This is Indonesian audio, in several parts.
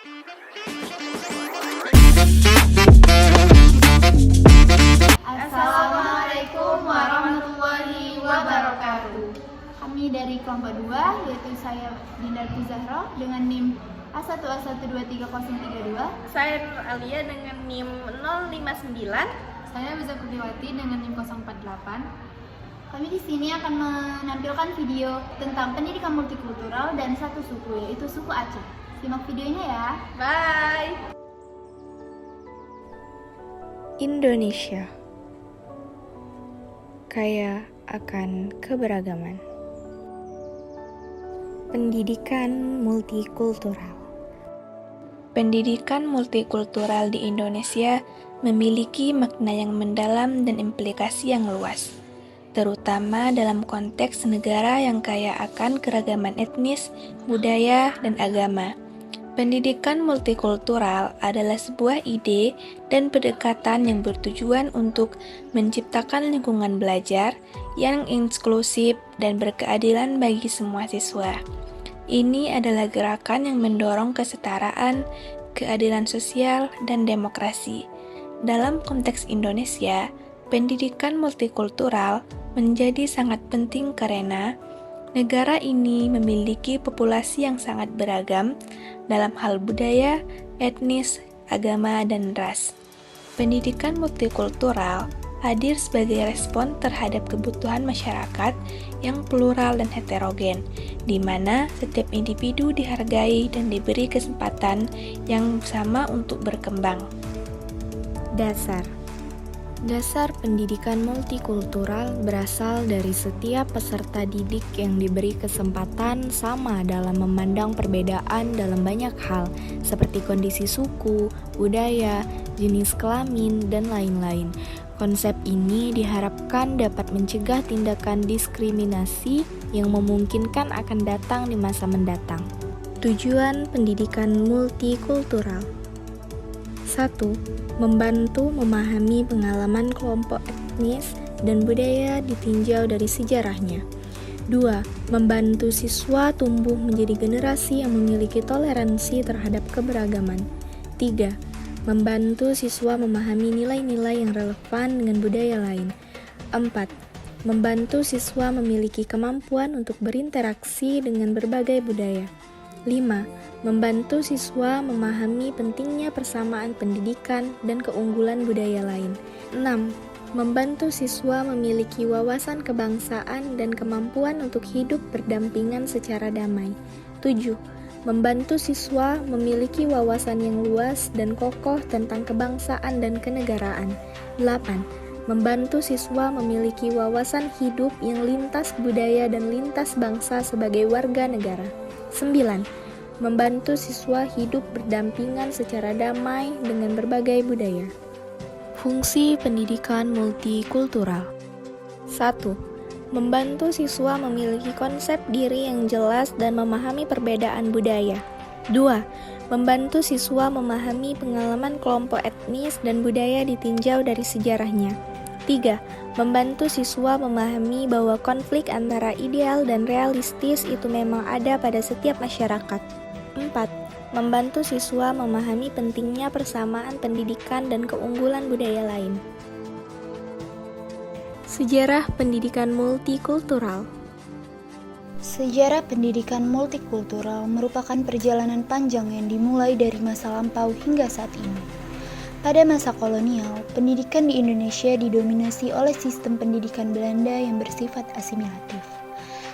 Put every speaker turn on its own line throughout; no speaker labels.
Assalamualaikum warahmatullahi wabarakatuh. Kami dari kelompok 2, yaitu saya Dinda Zahra dengan NIM A1A1230032.
Saya Nur Alia dengan NIM 059.
Saya Wiza Kurniawati dengan NIM 048.
Kami di sini akan menampilkan video tentang pendidikan multikultural dan satu suku, yaitu suku Aceh. Simak videonya ya.
Bye.
Indonesia kaya akan keberagaman. Pendidikan multikultural. Pendidikan multikultural di Indonesia memiliki makna yang mendalam dan implikasi yang luas, terutama dalam konteks negara yang kaya akan keragaman etnis, budaya, dan agama. Pendidikan multikultural adalah sebuah ide dan pendekatan yang bertujuan untuk menciptakan lingkungan belajar yang inklusif dan berkeadilan bagi semua siswa. Ini adalah gerakan yang mendorong kesetaraan, keadilan sosial, dan demokrasi. Dalam konteks Indonesia, pendidikan multikultural menjadi sangat penting karena negara ini memiliki populasi yang sangat beragam dalam hal budaya, etnis, agama, dan ras. Pendidikan multikultural hadir sebagai respon terhadap kebutuhan masyarakat yang plural dan heterogen, di mana setiap individu dihargai dan diberi kesempatan yang sama untuk berkembang. Dasar pendidikan multikultural berasal dari setiap peserta didik yang diberi kesempatan sama dalam memandang perbedaan dalam banyak hal, seperti kondisi suku, budaya, jenis kelamin, dan lain-lain. Konsep ini diharapkan dapat mencegah tindakan diskriminasi yang memungkinkan akan datang di masa mendatang. Tujuan pendidikan multikultural: 1. Membantu memahami pengalaman kelompok etnis dan budaya ditinjau dari sejarahnya. 2. Membantu siswa tumbuh menjadi generasi yang memiliki toleransi terhadap keberagaman. 3. Membantu siswa memahami nilai-nilai yang relevan dengan budaya lain. 4. Membantu siswa memiliki kemampuan untuk berinteraksi dengan berbagai budaya. 5. Membantu siswa memahami pentingnya persamaan pendidikan dan keunggulan budaya lain. 6. Membantu siswa memiliki wawasan kebangsaan dan kemampuan untuk hidup berdampingan secara damai. 7. Membantu siswa memiliki wawasan yang luas dan kokoh tentang kebangsaan dan kenegaraan. 8. Membantu siswa memiliki wawasan hidup yang lintas budaya dan lintas bangsa sebagai warga negara. 9. Membantu siswa hidup berdampingan secara damai dengan berbagai budaya. Fungsi pendidikan multikultural: 1. Membantu siswa memiliki konsep diri yang jelas dan memahami perbedaan budaya. 2. Membantu siswa memahami pengalaman kelompok etnis dan budaya ditinjau dari sejarahnya. 3. Membantu siswa memahami bahwa konflik antara ideal dan realistis itu memang ada pada setiap masyarakat. 4. Membantu siswa memahami pentingnya persamaan pendidikan dan keunggulan budaya lain. Sejarah pendidikan multikultural.
Sejarah pendidikan multikultural merupakan perjalanan panjang yang dimulai dari masa lampau hingga saat ini. Pada masa kolonial, pendidikan di Indonesia didominasi oleh sistem pendidikan Belanda yang bersifat asimilatif.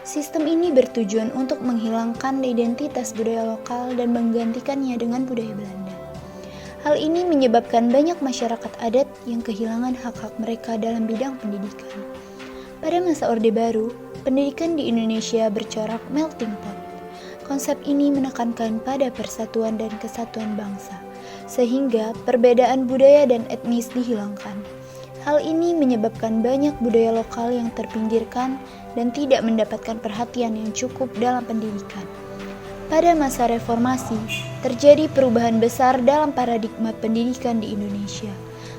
Sistem ini bertujuan untuk menghilangkan identitas budaya lokal dan menggantikannya dengan budaya Belanda. Hal ini menyebabkan banyak masyarakat adat yang kehilangan hak-hak mereka dalam bidang pendidikan. Pada masa Orde Baru, pendidikan di Indonesia bercorak melting pot. Konsep ini menekankan pada persatuan dan kesatuan bangsa, sehingga perbedaan budaya dan etnis dihilangkan. Hal ini menyebabkan banyak budaya lokal yang terpinggirkan dan tidak mendapatkan perhatian yang cukup dalam pendidikan. Pada masa reformasi, terjadi perubahan besar dalam paradigma pendidikan di Indonesia.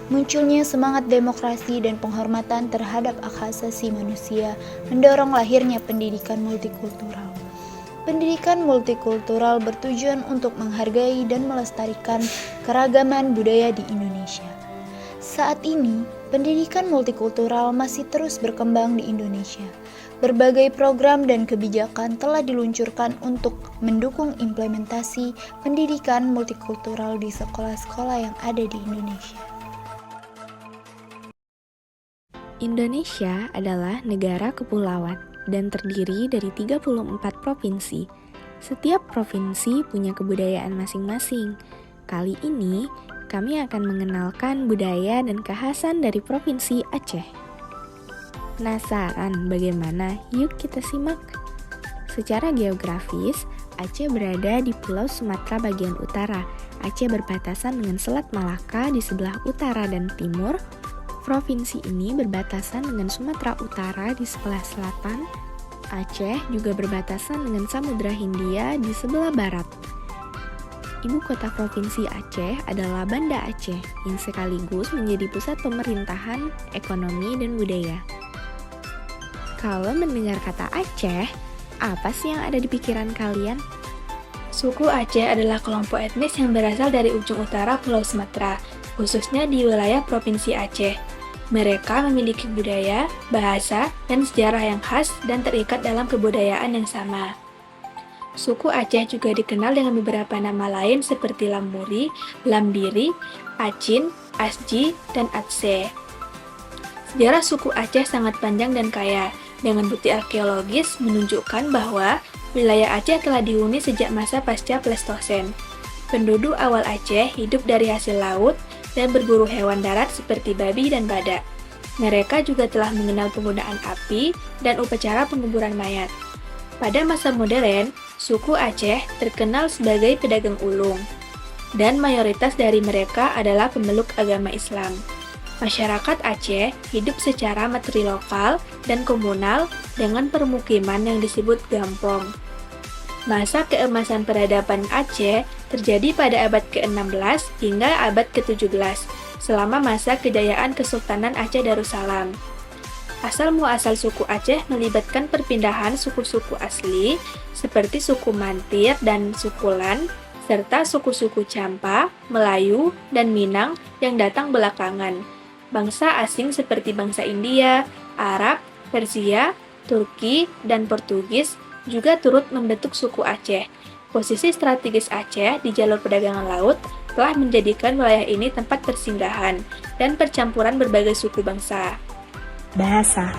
Munculnya semangat demokrasi dan penghormatan terhadap hak asasi manusia mendorong lahirnya pendidikan multikultural. Pendidikan multikultural bertujuan untuk menghargai dan melestarikan keragaman budaya di Indonesia. Saat ini, pendidikan multikultural masih terus berkembang di Indonesia. Berbagai program dan kebijakan telah diluncurkan untuk mendukung implementasi pendidikan multikultural di sekolah-sekolah yang ada di Indonesia.
Indonesia adalah negara kepulauan dan terdiri dari 34 provinsi. Setiap provinsi punya kebudayaan masing-masing. Kali ini, kami akan mengenalkan budaya dan kekhasan dari Provinsi Aceh. Penasaran bagaimana? Yuk kita simak. Secara geografis, Aceh berada di Pulau Sumatera bagian utara. Aceh berbatasan dengan Selat Malaka di sebelah utara dan timur. Provinsi ini berbatasan dengan Sumatera Utara di sebelah selatan. Aceh juga berbatasan dengan Samudra Hindia di sebelah barat. Ibu kota Provinsi Aceh adalah Banda Aceh, yang sekaligus menjadi pusat pemerintahan, ekonomi, dan budaya. Kalau mendengar kata Aceh, apa sih yang ada di pikiran kalian?
Suku Aceh adalah kelompok etnis yang berasal dari ujung utara Pulau Sumatera, khususnya di wilayah Provinsi Aceh. Mereka memiliki budaya, bahasa, dan sejarah yang khas dan terikat dalam kebudayaan yang sama. Suku Aceh juga dikenal dengan beberapa nama lain seperti Lamburi, Lambiri, Acin, Asji, dan Aceh. Sejarah suku Aceh sangat panjang dan kaya, dengan bukti arkeologis menunjukkan bahwa wilayah Aceh telah dihuni sejak masa pasca Pleistosen. Penduduk awal Aceh hidup dari hasil laut dan berburu hewan darat seperti babi dan badak. Mereka juga telah mengenal penggunaan api dan upacara penguburan mayat. Pada masa modern, suku Aceh terkenal sebagai pedagang ulung, dan mayoritas dari mereka adalah pemeluk agama Islam. Masyarakat Aceh hidup secara matrilokal dan komunal dengan permukiman yang disebut gampong. Masa keemasan peradaban Aceh terjadi pada abad ke-16 hingga abad ke-17, selama masa kejayaan Kesultanan Aceh Darussalam. Asal-muasal suku Aceh melibatkan perpindahan suku-suku asli seperti suku Mantir dan suku Lan, serta suku-suku Champa, Melayu, dan Minang yang datang belakangan. Bangsa asing seperti bangsa India, Arab, Persia, Turki, dan Portugis juga turut membentuk suku Aceh. Posisi strategis Aceh di jalur perdagangan laut telah menjadikan wilayah ini tempat persinggahan dan percampuran berbagai suku bangsa.
Bahasa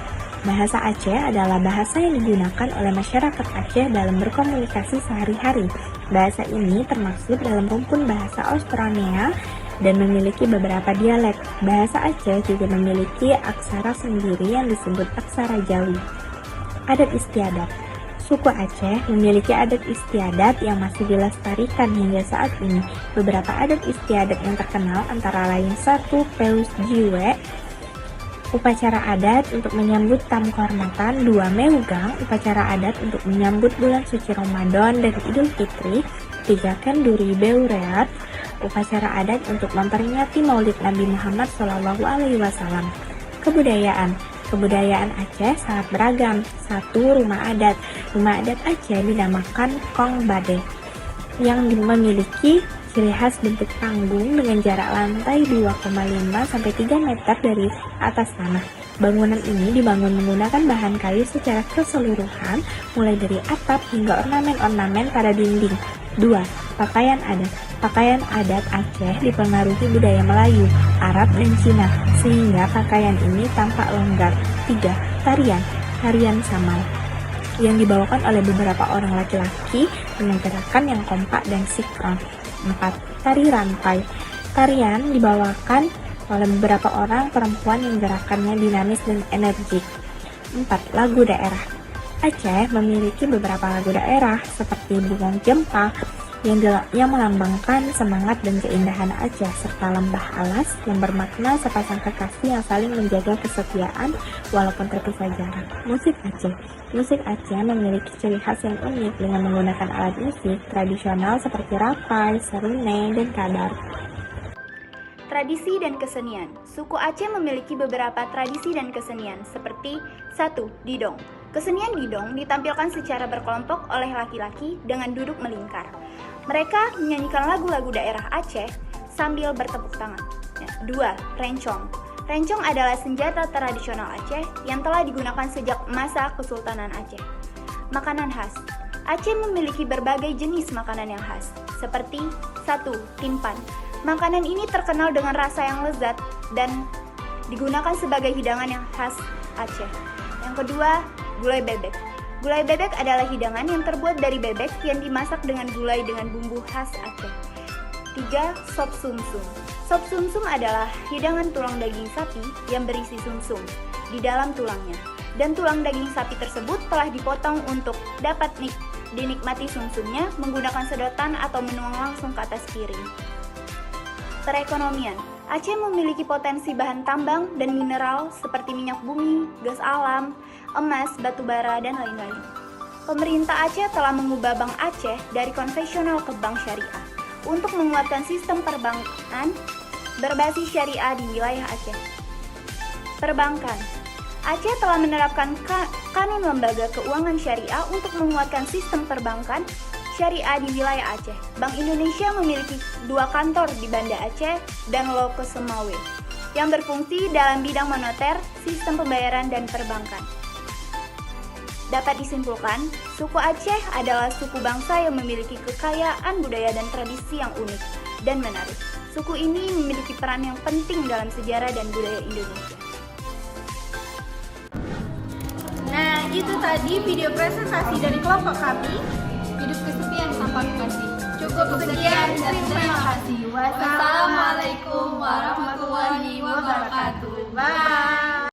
Aceh adalah bahasa yang digunakan oleh masyarakat Aceh dalam berkomunikasi sehari-hari. Bahasa ini termaksud dalam rumpun bahasa Austronea dan memiliki beberapa dialek. Bahasa Aceh juga memiliki aksara sendiri yang disebut aksara Jawi. Adat istiadat. Suku Aceh memiliki adat istiadat yang masih dilestarikan hingga saat ini. Beberapa adat istiadat yang terkenal antara lain 1. Peus Jiwe, upacara adat untuk menyambut tamu kehormatan. 2. Meugang, upacara adat untuk menyambut bulan suci Ramadan dan Idul Fitri. 3. Kenduri Beureat, upacara adat untuk memperingati Maulid Nabi Muhammad SAW. Kebudayaan Aceh sangat beragam. 1. Rumah adat. Rumah adat Aceh dinamakan Kong Bade, yang memiliki ciri khas bentuk panggung dengan jarak lantai 2,5 sampai 3 meter dari atas tanah. Bangunan ini dibangun menggunakan bahan kayu secara keseluruhan, mulai dari atap hingga ornamen-ornamen pada dinding. 2. Pakaian adat. Pakaian adat Aceh dipengaruhi budaya Melayu, Arab, dan Cina, sehingga pakaian ini tampak longgar. 3. Tarian Samal, yang dibawakan oleh beberapa orang laki-laki dengan gerakan yang kompak dan sinkron. 4. Tari rantai. Tarian dibawakan oleh beberapa orang perempuan yang gerakannya dinamis dan energik. 4. Lagu daerah. Aceh memiliki beberapa lagu daerah seperti Bungong Jempa yang melambangkan semangat dan keindahan Aceh, serta Lembah Alas yang bermakna sepasang kekasih yang saling menjaga kesetiaan walaupun terpisah jarak. Musik Aceh. Musik Aceh memiliki ciri khas yang unik dengan menggunakan alat musik tradisional seperti rapai, serune, dan kadar.
Tradisi dan kesenian. Suku Aceh memiliki beberapa tradisi dan kesenian seperti 1. Didong. Kesenian didong ditampilkan secara berkelompok oleh laki-laki dengan duduk melingkar. Mereka menyanyikan lagu-lagu daerah Aceh sambil bertepuk tangan. 2. Rencong. Rencong adalah senjata tradisional Aceh yang telah digunakan sejak masa Kesultanan Aceh. Makanan khas. Aceh memiliki berbagai jenis makanan yang khas, seperti 1. Timpan. Makanan ini terkenal dengan rasa yang lezat dan digunakan sebagai hidangan yang khas Aceh. Yang kedua, gulai bebek. Gulai bebek adalah hidangan yang terbuat dari bebek yang dimasak dengan gulai dengan bumbu khas Aceh. 3. Sop sumsum. Sop sumsum adalah hidangan tulang daging sapi yang berisi sumsum di dalam tulangnya. Dan tulang daging sapi tersebut telah dipotong untuk dapat dinikmati sumsumnya menggunakan sedotan atau menuang langsung ke atas piring. Perekonomian. Aceh memiliki potensi bahan tambang dan mineral seperti minyak bumi, gas alam, emas, batu bara, dan lain-lain. Pemerintah Aceh telah mengubah Bank Aceh dari konvensional ke bank syariah untuk menguatkan sistem perbankan berbasis syariah di wilayah Aceh. Perbankan. Aceh telah menerapkan kanun lembaga keuangan syariah untuk menguatkan sistem perbankan syariah di wilayah Aceh. Bank Indonesia memiliki 2 kantor di Banda Aceh dan Loke Semawe yang berfungsi dalam bidang moneter, sistem pembayaran, dan perbankan. Dapat disimpulkan, suku Aceh adalah suku bangsa yang memiliki kekayaan budaya dan tradisi yang unik dan menarik. Suku ini memiliki peran yang penting dalam sejarah dan budaya Indonesia.
Nah, itu tadi video presentasi dari kelompok kami.
Hidup kesepian tanpa kasih.
Cukup sekian dan terima kasih. Wassalamualaikum warahmatullahi wabarakatuh. Bye.